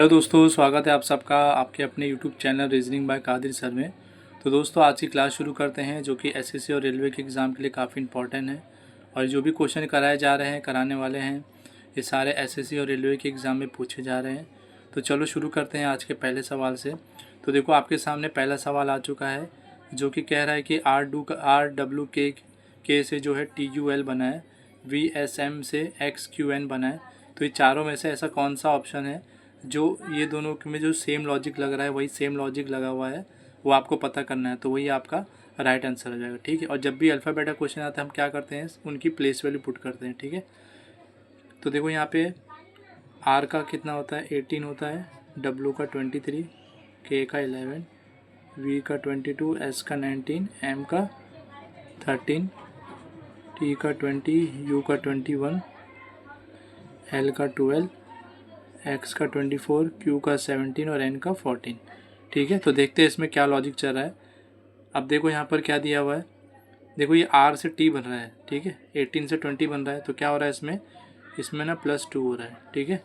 Hello दोस्तों, स्वागत है आप सबका आपके अपने YouTube channel reasoning by Qadir sir में। तो दोस्तों आज की क्लास शुरू करते हैं, जो कि एसएससी और रेलवे के एग्ज़ाम के लिए काफ़ी इंपॉर्टेंट है। और जो भी क्वेश्चन कराए जा रहे हैं, कराने वाले हैं, ये सारे एसएससी और रेलवे के एग्ज़ाम में पूछे जा रहे हैं। तो चलो शुरू करते हैं आज के पहले सवाल से। तो देखो आपके सामने पहला सवाल आ चुका है, जो कि कह रहा है कि RW के से जो है TUL बना है, VSM से XQN बना है। तो ये चारों में से ऐसा कौन सा ऑप्शन है जो ये दोनों में जो सेम लॉजिक लग रहा है, वही सेम लॉजिक लगा हुआ है, वो आपको पता करना है। तो वही आपका राइट आंसर हो जाएगा। ठीक है। और जब भी अल्फ़ाबेट का क्वेश्चन आता है, हम क्या करते हैं, उनकी प्लेस वैल्यू पुट करते हैं। ठीक है। तो देखो यहाँ पे R का कितना होता है, 18 होता है, W का 23, K का 11, V का 22, S का 19, M का 13, T का 20, U का 21, L का 12, X का 24, Q का 17 और N का 14। ठीक है। तो देखते हैं इसमें क्या लॉजिक चल रहा है। अब देखो यहाँ पर क्या दिया हुआ है, देखो ये R से T बन रहा है। ठीक है। 18 से 20 बन रहा है, तो क्या हो रहा है इसमें, इसमें ना +2 हो रहा है। ठीक है।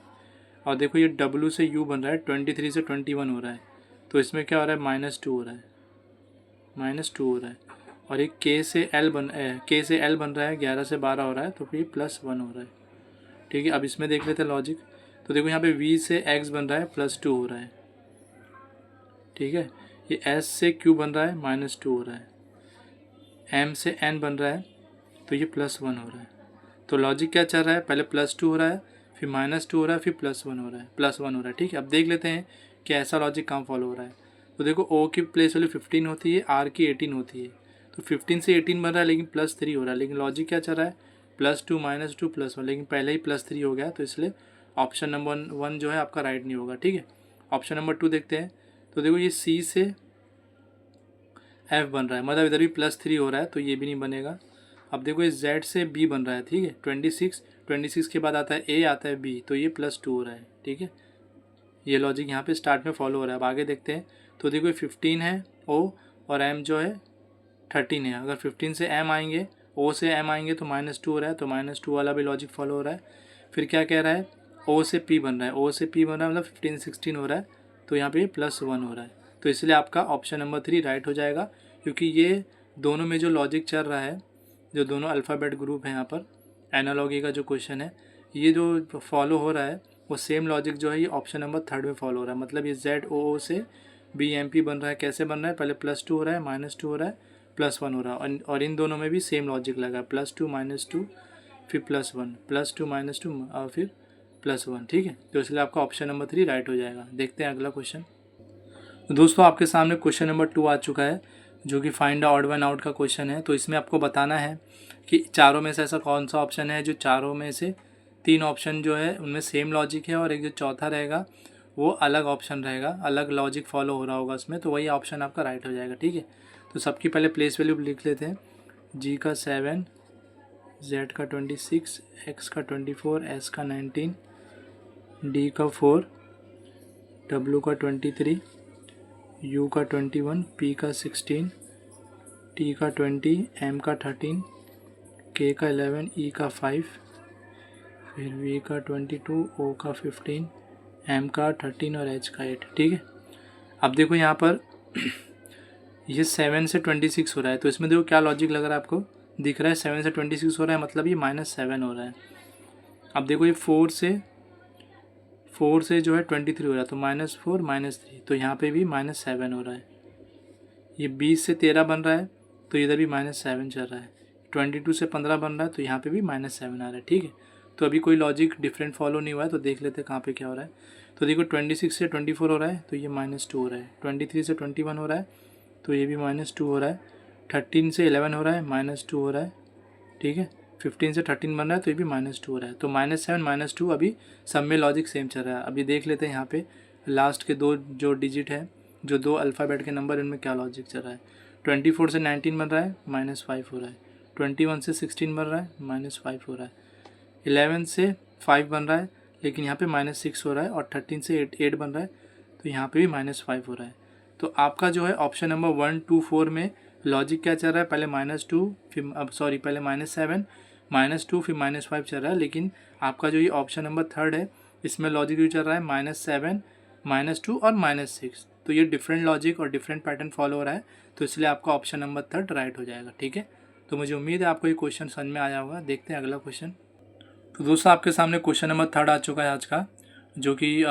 और देखो ये W से U बन रहा है, 23 से 21 हो रहा है, तो इसमें क्या हो रहा है, -2 हो रहा है, -2 हो रहा है। और एक K से L बन रहा है, 11 से 12 हो रहा है, तो फिर +1 हो रहा है। ठीक है। अब इसमें देख लेते हैं लॉजिक। तो देखो यहाँ पे V से X बन रहा है, +2 हो रहा है। ठीक है। ये S से Q बन रहा है, -2 हो रहा है। M से N बन रहा है, तो ये +1 हो रहा है। तो लॉजिक क्या चल रहा है, पहले +2 हो रहा है, फिर -2 हो रहा है, फिर +1 हो रहा है, +1 हो रहा है। ठीक है। अब देख लेते हैं कि ऐसा लॉजिक कहाँ फॉलो हो रहा है। तो देखो O की प्लेस वैल्यू 15 होती है, R की 18 होती है, तो 15 से 18 बन रहा है, लेकिन +3 हो रहा है। लेकिन लॉजिक क्या चल रहा है, +2 -2 +1, लेकिन पहले ही +3 हो गया, तो इसलिए ऑप्शन नंबर 1 जो है आपका राइट नहीं होगा। ठीक है। ऑप्शन नंबर 2 देखते हैं। तो देखो ये C से F बन रहा है, मतलब इधर भी +3 हो रहा है, तो ये भी नहीं बनेगा। अब देखो ये Z से B बन रहा है। ठीक है। 26 के बाद आता है A, आता है B, तो ये +2 हो रहा है। ठीक है। ये लॉजिक यहाँ पे स्टार्ट में फॉलो हो रहा है। अब आगे देखते हैं। तो देखो ये 15 है O, और M जो है 13 है। अगर 15 से M आएंगे, O से M आएंगे, तो -2 हो रहा है, तो -2 वाला भी लॉजिक फॉलो हो रहा है। फिर क्या कह रहा है, O से P बन रहा है, O से P बन रहा है, मतलब 15 16 हो रहा है, तो यहाँ पे +1 हो रहा है। तो इसलिए आपका ऑप्शन नंबर 3 राइट हो जाएगा, क्योंकि ये दोनों में जो लॉजिक चल रहा है, जो दोनों अल्फ़ाबेट ग्रुप है यहाँ पर, एनालॉगी का जो क्वेश्चन है, ये जो फॉलो हो रहा है, वो सेम लॉजिक जो है ये ऑप्शन नंबर 3 में फॉलो हो रहा है। मतलब ये ZOO से BMP बन रहा है। कैसे बन रहा है, पहले +2 हो रहा है, -2 हो रहा है, +1 हो रहा है, और इन दोनों में भी सेम लॉजिक लगा, +2 -2 फिर +1, +2 -2 और फिर +1। ठीक है। तो इसलिए आपका ऑप्शन नंबर 3 राइट हो जाएगा। देखते हैं अगला क्वेश्चन। तो दोस्तों आपके सामने क्वेश्चन नंबर 2 आ चुका है, जो कि find the odd one out का क्वेश्चन है। तो इसमें आपको बताना है कि चारों में से ऐसा कौन सा ऑप्शन है जो चारों में से 3 ऑप्शन जो है उनमें सेम लॉजिक है, और एक जो चौथा रहेगा वो अलग ऑप्शन रहेगा, अलग लॉजिक फॉलो हो रहा होगा उसमें, तो वही ऑप्शन आपका राइट हो जाएगा। ठीक है। तो सबकी पहले प्लेस वैल्यू लिख लेते हैं। G का 7, Z का 26, X का 24, S का 19, D का 4, W का 23, U का 21, P का 16, T का 20, M का 13, K का 11, E का 5, फिर V का 22, O का 15, M का 13 और H का 8। ठीक है। अब देखो यहाँ पर ये 7 से 26 हो रहा है, तो इसमें देखो क्या लॉजिक लग रहा है आपको, दिख रहा है 7 से 26 हो रहा है, मतलब ये -7 हो रहा है। अब देखो ये 4 से जो है 23 हो रहा है, तो -4 -3, तो यहाँ पे भी -7 हो रहा है। ये 20 से 13 बन रहा है, तो इधर भी -7 चल रहा है। 22 से 15 बन रहा है, तो यहाँ पे भी -7 आ रहा है। ठीक है। तो अभी कोई लॉजिक डिफरेंट फॉलो नहीं हुआ है, तो देख लेते हैं कहाँ पे क्या हो रहा है। तो देखो 26 से 24 हो रहा है, तो ये -2 हो रहा है। 23 से 21 हो रहा है, तो ये भी -2 हो रहा है। 13 से 11 हो रहा है, -2 हो रहा है। ठीक है। 15 से 13 बन रहा है, तो ये भी -2 हो रहा है। तो -7 -2 अभी सब में लॉजिक सेम चल रहा है। अभी देख लेते हैं यहाँ पे लास्ट के 2 जो डिजिट है, जो 2 अल्फ़ाबेट के नंबर, इनमें क्या लॉजिक चल रहा है। 24 से 19 बन रहा है, -5 हो रहा है। 21 से 16 बन रहा है, -5 हो रहा है। 11 से 5 बन रहा है, लेकिन यहाँ पे -6 हो रहा है। और 13 से 8 बन रहा है, तो यहाँ पे भी -5 हो रहा है। तो आपका जो है ऑप्शन नंबर 1 2 4 में लॉजिक क्या चल रहा है, पहले -2 फिर पहले -7 -2 फिर -5 चल रहा है। लेकिन आपका जो ये ऑप्शन नंबर 3 है, इसमें लॉजिक जो चल रहा है -7 -2 और -6, तो ये डिफरेंट लॉजिक और डिफरेंट पैटर्न फॉलो हो रहा है, तो इसलिए आपका ऑप्शन नंबर 3 राइट हो जाएगा। ठीक है, तो मुझे उम्मीद है आपको ये क्वेश्चन समझ में आया होगा। देखते हैं अगला क्वेश्चन। तो दोस्तों आपके सामने क्वेश्चन नंबर 3 आ चुका है आज का, जो कि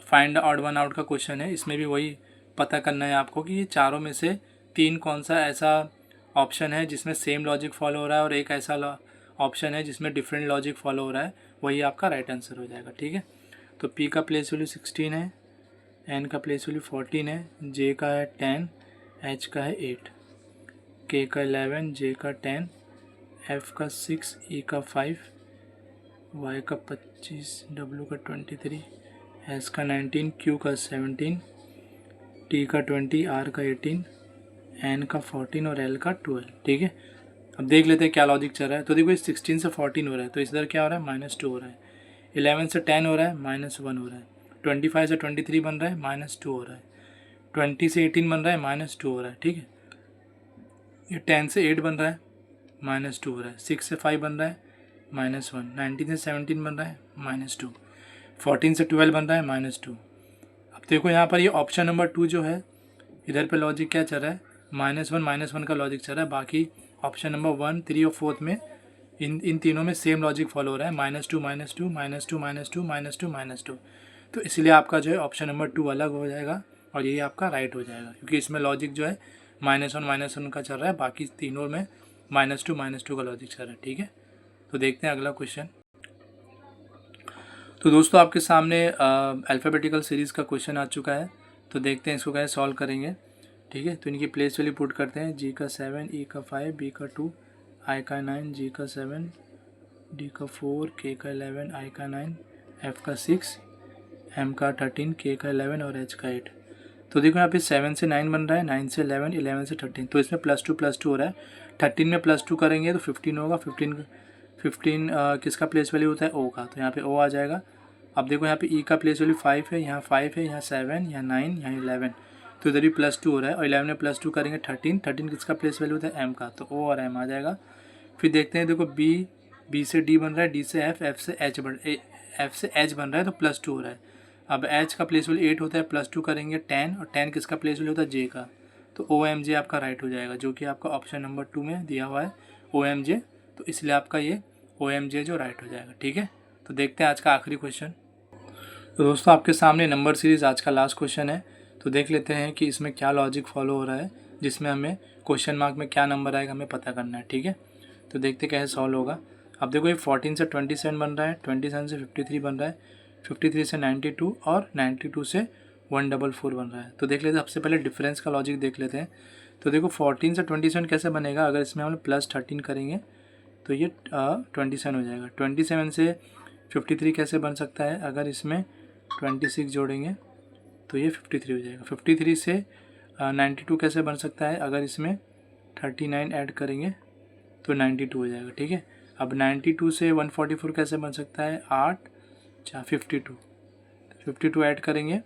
फाइंड ऑड वन आउट का क्वेश्चन है। इसमें भी वही पता करना है आपको कि ये चारों में से 3 कौन सा ऐसा ऑप्शन है जिसमें सेम लॉजिक फॉलो हो रहा है और एक ऐसा ऑप्शन है जिसमें डिफरेंट लॉजिक फॉलो हो रहा है, वही आपका राइट आंसर हो जाएगा। ठीक है, तो P का प्लेस वैल्यू 16 है, N का प्लेस वैल्यू 14 है, J का है 10, H का है 8, K का 11, J का 10, F का 6, E का 5, Y का 25, W का 23, S का 19, Q का 17, T का 20, R का 18, N का 14 और L का 12। ठीक है, अब देख लेते हैं क्या लॉजिक चल रहा है। तो देखो इस 16 से 14 हो रहा है, तो इधर क्या हो रहा है, -2 हो रहा है। 11 से 10 हो रहा है, -1 हो रहा है। 25 से 23 बन रहा है, -2 हो रहा है। 20 से 18 बन रहा है, -2 हो रहा है। ठीक है, ये 10 से 8 बन रहा है, -2 हो रहा है। 6 से 5 बन रहा है, -1। 19 से 17 बन रहा है, -2। 14 से 12 बन रहा है, -2। अब देखो यहाँ पर ये ऑप्शन नंबर 2 जो है, इधर पे लॉजिक क्या चल रहा है, -1 का लॉजिक चल रहा है। बाकी ऑप्शन नंबर 1, 3 और 4 में इन तीनों में सेम लॉजिक फॉलो हो रहा है, -2 -2 -2 -2 -2 -2। तो इसलिए आपका जो है ऑप्शन नंबर 2 अलग हो जाएगा और यही आपका राइट हो जाएगा, क्योंकि इसमें लॉजिक जो है -1 का चल रहा है, बाकी तीनों में -2 का लॉजिक चल रहा है। ठीक है, तो देखते हैं अगला क्वेश्चन। तो दोस्तों आपके सामने अल्फ़ाबेटिकल सीरीज़ का क्वेश्चन आ चुका है, तो देखते हैं इसको कैसे सॉल्व करेंगे। ठीक है, तो इनकी प्लेस वैल्यू पुट करते हैं। G का 7, E का 5, B का 2, I का 9, G का 7, D का 4, K का 11, I का 9, F का 6, M का 13, K का 11 और H का 8। तो देखो यहाँ पे 7 से 9 बन रहा है, 9 से 11, 11 से 13, तो इसमें +2 हो रहा है। 13 में +2 करेंगे तो 15 होगा। 15 किसका प्लेस वैल्यू होता है, O का, तो यहाँ पे O आ जाएगा। अब देखो यहाँ पे E का प्लेस वैल्यू 5 है, यहाँ 5 है, यहाँ 7, यहाँ 9, यहाँ 11, तो इधर भी +2 हो रहा है। और 11 में +2 करेंगे 13 किसका प्लेस वैल्यू होता है, M का, तो O और M आ जाएगा। फिर देखते हैं, देखो B से D बन रहा है, D से F से H बन रहा है, तो +2 हो रहा है। अब H का प्लेस वैल्यू 8 होता है, +2 करेंगे 10, और 10 किसका प्लेस वैल्यू होता है, J का, तो OMJ आपका राइट हो जाएगा, जो कि आपका ऑप्शन नंबर 2 में दिया हुआ है OMJ, तो इसलिए आपका ये OMJ जो राइट हो जाएगा। ठीक है, तो देखते हैं आज का आखिरी क्वेश्चन। तो दोस्तों आपके सामने नंबर सीरीज़ आज का लास्ट क्वेश्चन है, तो देख लेते हैं कि इसमें क्या लॉजिक फॉलो हो रहा है, जिसमें हमें क्वेश्चन मार्क में क्या नंबर आएगा हमें पता करना है। ठीक है, तो देखते कैसे सॉल्व होगा। अब देखो ये 14 से 27 बन रहा है, 27 से 53 बन रहा है, 53 से 92 और 92 से 144 बन रहा है। तो देख लेते हैं, सबसे पहले डिफरेंस का लॉजिक देख लेते हैं। तो देखो 14 से 27 कैसे बनेगा, अगर इसमें हम +13 करेंगे तो ये 27 हो जाएगा। 27 से 53 कैसे बन सकता है, अगर इसमें 26 जोड़ेंगे तो ये 53 हो जाएगा। 53 से 92 कैसे बन सकता है, अगर इसमें 39 ऐड करेंगे तो 92 हो जाएगा। ठीक है, अब 92 से 144 कैसे बन सकता है, 8 52 ऐड करेंगे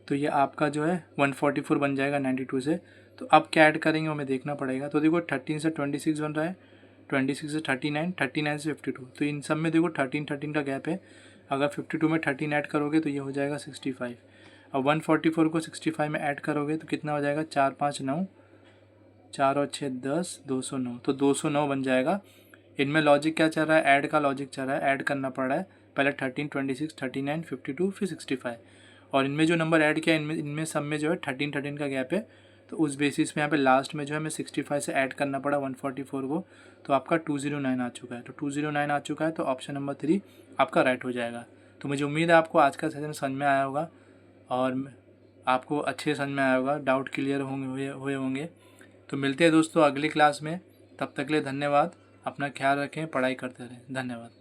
तो ये आपका जो है 144 बन जाएगा 92 से। तो अब क्या ऐड करेंगे हमें देखना पड़ेगा। तो देखो 13 से 26 बन रहा है, 26 से 39, 39 से 52, तो इन सब में देखो 13 का गैप है। अगर 52 में 13 ऐड करोगे तो ये हो जाएगा 65। अब 144 को 65 में ऐड करोगे तो कितना हो जाएगा, 4 5 9, 4 और 6 10, 209, तो 209 बन जाएगा। इनमें लॉजिक क्या चल रहा है, ऐड का लॉजिक चल रहा है, ऐड करना पड़ रहा है। पहले 13, 26, 39, 52, फिर 65, और इनमें जो नंबर ऐड किया इनमें सब में जो है 13 का गैप है, तो उस बेसिस पे यहाँ पे लास्ट में जो है हमें 65 से ऐड करना पड़ा 144 को, तो आपका 209 आ चुका है। तो 209 आ चुका है, तो ऑप्शन नंबर 3 आपका राइट हो जाएगा। तो मुझे उम्मीद है आपको आज का सेशन समझ में आया होगा और आपको अच्छे समझ में आया होगा, डाउट क्लियर हुए होंगे। तो मिलते हैं दोस्तों अगली क्लास में, तब तक के लिए धन्यवाद। अपना ख्याल रखें, पढ़ाई करते रहें। धन्यवाद।